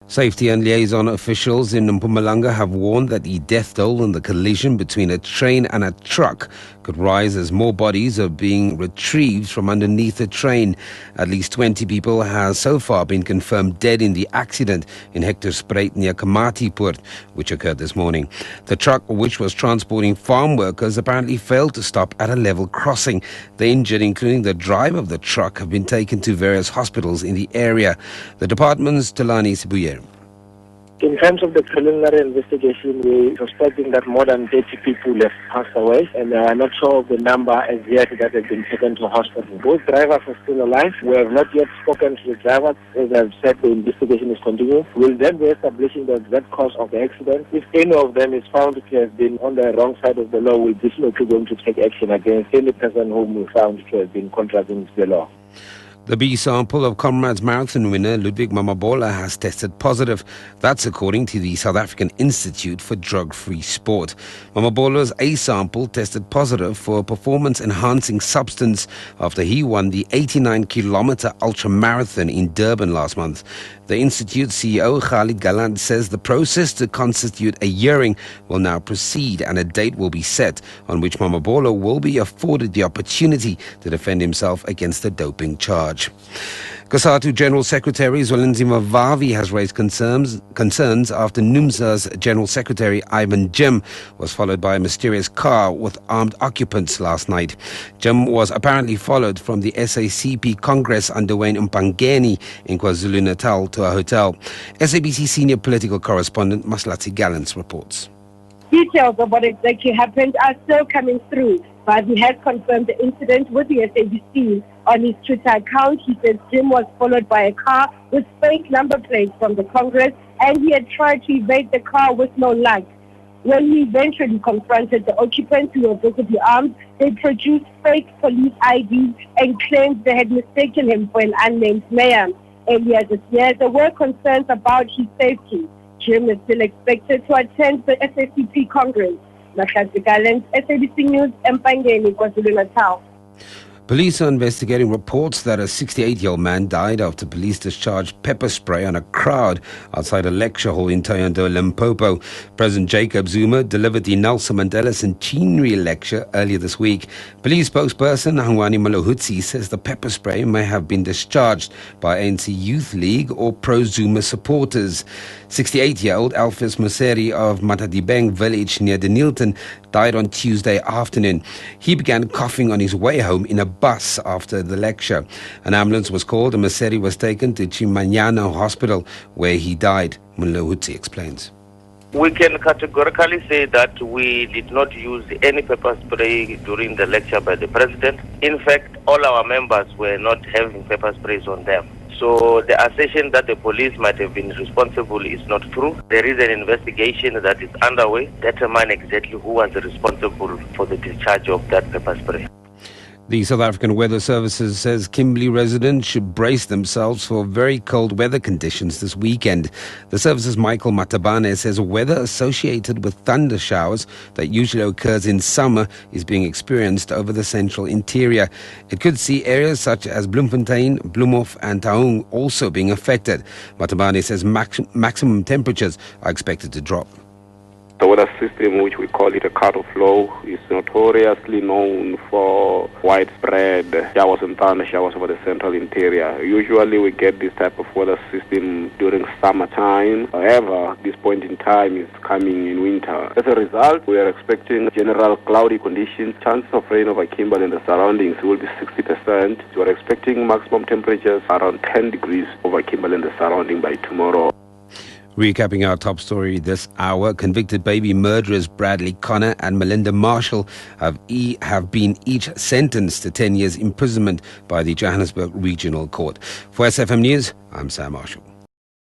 Safety and liaison officials in Mpumalanga have warned that the death toll in the collision between a train and a truck could rise as more bodies are being retrieved from underneath the train. At least 20 people have so far been confirmed dead in the accident in Hectorspruit near Kamatiport, which occurred this morning. The truck, which was transporting farm workers, apparently failed to stop at a level crossing. The injured, including the driver of the truck, have been taken to various hospitals in the area. The department's Talani Sibuye. In terms of the preliminary investigation, we're suspecting that more than 30 people have passed away, and we are not sure of the number as yet that have been taken to hospital. Both drivers are still alive. We have not yet spoken to the drivers. As I've said, the investigation is continuing. We'll then be establishing the exact cause of the accident. If any of them is found to have been on the wrong side of the law, we're definitely going to take action against any person whom we found to have been contravening the law. The B sample of Comrades Marathon winner Ludwig Mamabola has tested positive. That's according to the South African Institute for Drug-Free Sport. Mamabola's A sample tested positive for a performance-enhancing substance after he won the 89-kilometer ultramarathon in Durban last month. The Institute CEO Khalid Gallant says the process to constitute a hearing will now proceed and a date will be set on which Mamabola will be afforded the opportunity to defend himself against the doping charge. COSATU General Secretary Zwelinzima Vavi has raised concerns after NUMSA's General Secretary Ivan Jim was followed by a mysterious car with armed occupants last night. Jim was apparently followed from the SACP Congress underway in Mpangeni in KwaZulu-Natal to a hotel. SABC senior political correspondent Maslati Gallants reports. Details of what exactly happened are still coming through, but he has confirmed the incident with the SABC. On his Twitter account, he says Jim was followed by a car with fake number plates from the Congress, and he had tried to evade the car with no luck. When he eventually confronted the occupants who were visibly armed, they produced fake police IDs and claimed they had mistaken him for an unnamed mayor. Earlier this year, there were concerns about his safety. Jim is still expected to attend the SACP Congress. Mahlati Gallant, SABC News, Mpangeni, KwaZulu-Natal. Police are investigating reports that a 68-year-old man died after police discharged pepper spray on a crowd outside a lecture hall in Thohoyandou, Limpopo. President Jacob Zuma delivered the Nelson Mandela Centenary Lecture earlier this week. Police spokesperson Hangwani Malahutsi says the pepper spray may have been discharged by ANC Youth League or pro-Zuma supporters. 68-year-old Alphys Maseri of Matadibeng village near Denilton died on Tuesday afternoon. He began coughing on his way home in a bus after the lecture. An ambulance was called and Maseri was taken to Chimanyana Hospital where he died. Mulahutsi explains. We can categorically say that we did not use any pepper spray during the lecture by the president. In fact, all our members were not having pepper sprays on them. So the assertion that the police might have been responsible is not true. There is an investigation that is underway to determine exactly who was responsible for the discharge of that pepper spray. The South African Weather Services says Kimberley residents should brace themselves for very cold weather conditions this weekend. The service's Michael Matabane says weather associated with thunder showers that usually occurs in summer is being experienced over the central interior. It could see areas such as Bloemfontein, Bloemhof and Taung also being affected. Matabane says maximum temperatures are expected to drop. The weather system, which we call it a cutoff flow, is notoriously known for widespread showers and thunder showers over the central interior. Usually we get this type of weather system during summertime. However, this point in time is coming in winter. As a result, we are expecting general cloudy conditions. Chances of rain over Kimberley and the surroundings will be 60%. We are expecting maximum temperatures around 10 degrees over Kimberley and the surrounding by tomorrow. Recapping our top story this hour, convicted baby murderers Bradley Connor and Melinda Marshall have been each sentenced to 10 years imprisonment by the Johannesburg Regional Court. For SAfm News, I'm Sam Marshall.